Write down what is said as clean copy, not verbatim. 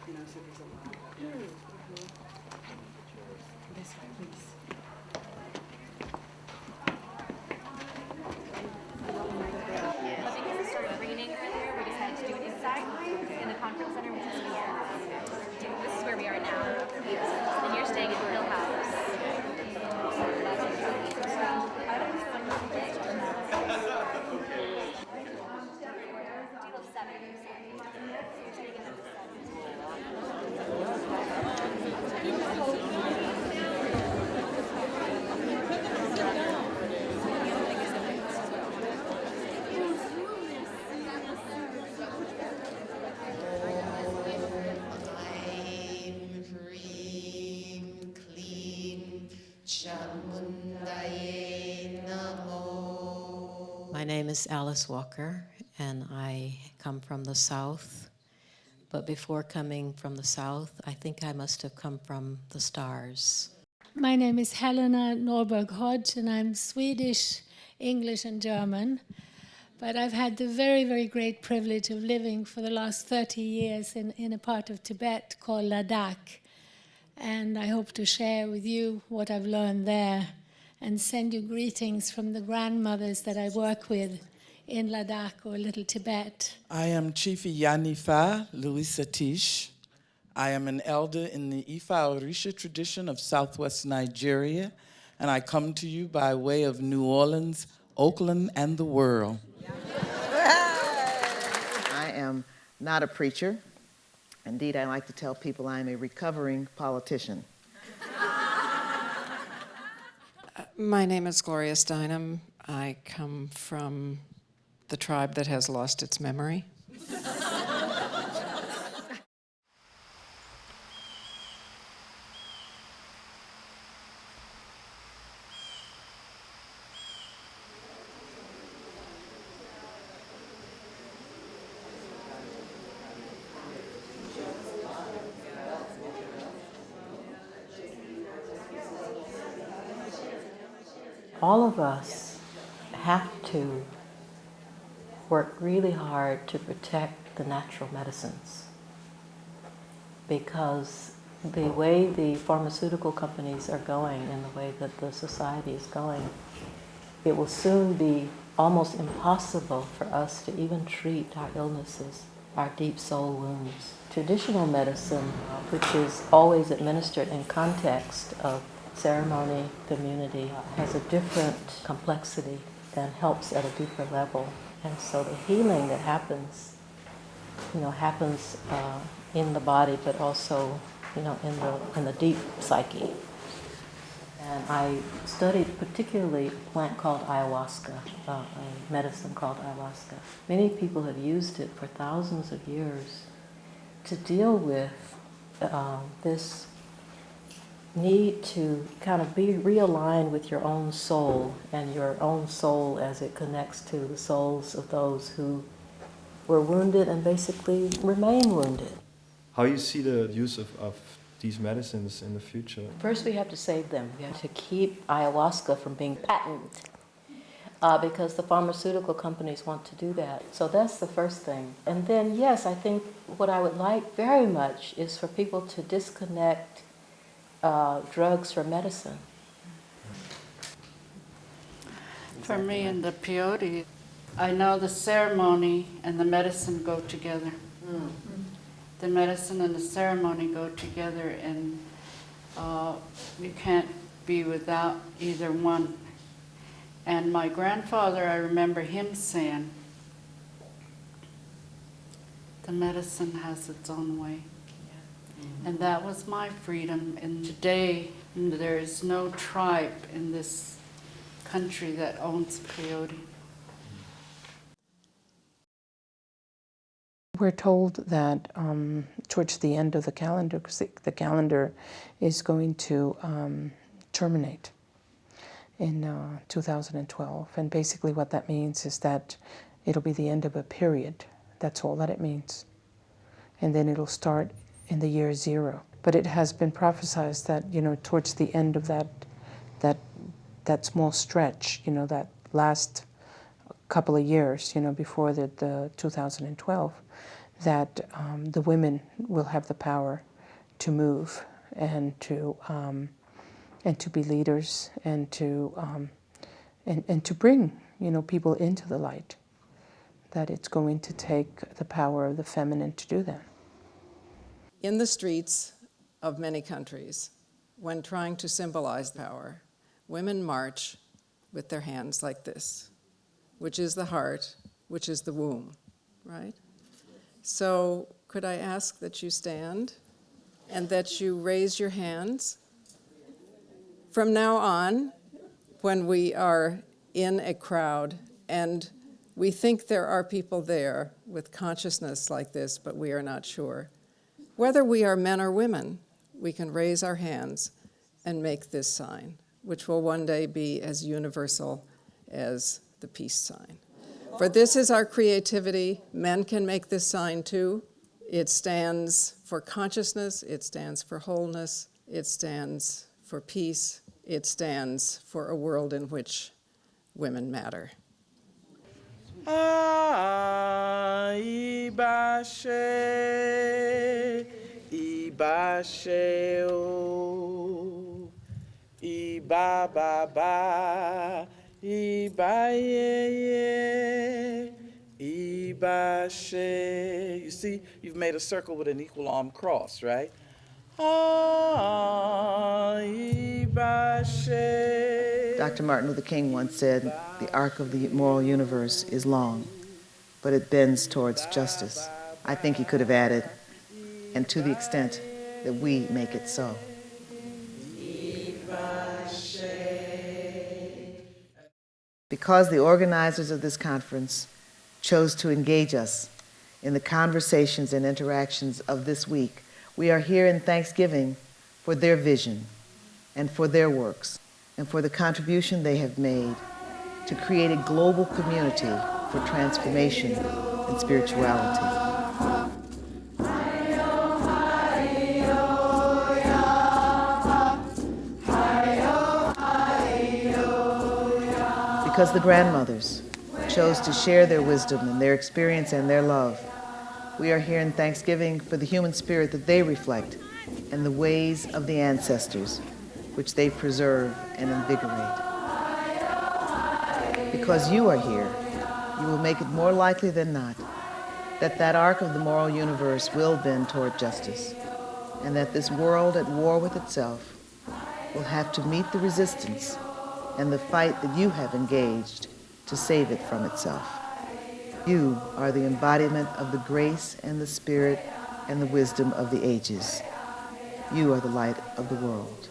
You know, so there's a lot of that. This way, please. But because it started raining earlier, we decided to do it inside in the conference center, which is here. This is where we are now. And you're staying at Hill House. Deal 7. You're staying in number 7. My name is Alice Walker, and I come from the South. But before coming from the South, I think I must have come from the stars. My name is Helena Norberg Hodge, and I'm Swedish, English, and German. But I've had the very, very great privilege of living for the last 30 years in a part of Tibet called Ladakh. And I hope to share with you what I've learned there and send you greetings from the grandmothers that I work with in Ladakh or Little Tibet. I am Chief Yanifa Louis Satish. I am an elder in the Ifa Orisha tradition of Southwest Nigeria, and I come to you by way of New Orleans, Oakland, and the world. I am not a preacher. Indeed, I like to tell people I am a recovering politician. My name is Gloria Steinem. I come from the tribe that has lost its memory. All of us have to work really hard to protect the natural medicines, because the way the pharmaceutical companies are going and the way that the society is going, it will soon be almost impossible for us to even treat our illnesses, our deep soul wounds. Traditional medicine, which is always administered in context of ceremony, community, has a different complexity and helps at a deeper level. And so the healing that happens, happens in the body, but also, in the deep psyche. And I studied particularly a plant called ayahuasca, a medicine called ayahuasca. Many people have used it for thousands of years to deal with this need to kind of be realigned with your own soul, and your own soul as it connects to the souls of those who were wounded and basically remain wounded. How you see the use of these medicines in the future? First, we have to save them. We have to keep ayahuasca from being patented, because the pharmaceutical companies want to do that. So that's the first thing. And then, yes, I think what I would like very much is for people to disconnect drugs from medicine. For me in the peyote, I know the ceremony and the medicine go together. The medicine and the ceremony go together, and you can't be without either one. And my grandfather, I remember him saying, the medicine has its own way. And that was my freedom. And today, there is no tribe in this country that owns peyote. We're told that towards the end of the calendar, because the calendar is going to terminate in 2012. And basically what that means is that it'll be the end of a period. That's all that it means. And then it'll start in the year 0. But it has been prophesied that, towards the end of that small stretch, that last couple of years, before the 2012, that the women will have the power to move and to be leaders and to bring people into the light. That it's going to take the power of the feminine to do that. In the streets of many countries, when trying to symbolize power, women march with their hands like this, which is the heart, which is the womb, right? So could I ask that you stand and that you raise your hands? From now on, when we are in a crowd and we think there are people there with consciousness like this, but we are not sure, whether we are men or women, we can raise our hands and make this sign, which will one day be as universal as the peace sign. For this is our creativity. Men can make this sign too. It stands for consciousness, it stands for wholeness, it stands for peace, it stands for a world in which women matter. Ibashe, Ibashe, oh, Iba ba ba, Iba ye, Ibashe. You see, you've made a circle with an equal arm cross, right? Ibashe. Dr. Martin Luther King once said, "The arc of the moral universe is long, but it bends towards justice." I think he could have added, "and to the extent that we make it so." Because the organizers of this conference chose to engage us in the conversations and interactions of this week, we are here in thanksgiving for their vision and for their works and for the contribution they have made to create a global community for transformation and spirituality. Because the grandmothers chose to share their wisdom and their experience and their love, we are here in thanksgiving for the human spirit that they reflect and the ways of the ancestors which they preserve and invigorate. Because you are here, you will make it more likely than not that that arc of the moral universe will bend toward justice, and that this world at war with itself will have to meet the resistance and the fight that you have engaged to save it from itself. You are the embodiment of the grace and the spirit and the wisdom of the ages. You are the light of the world.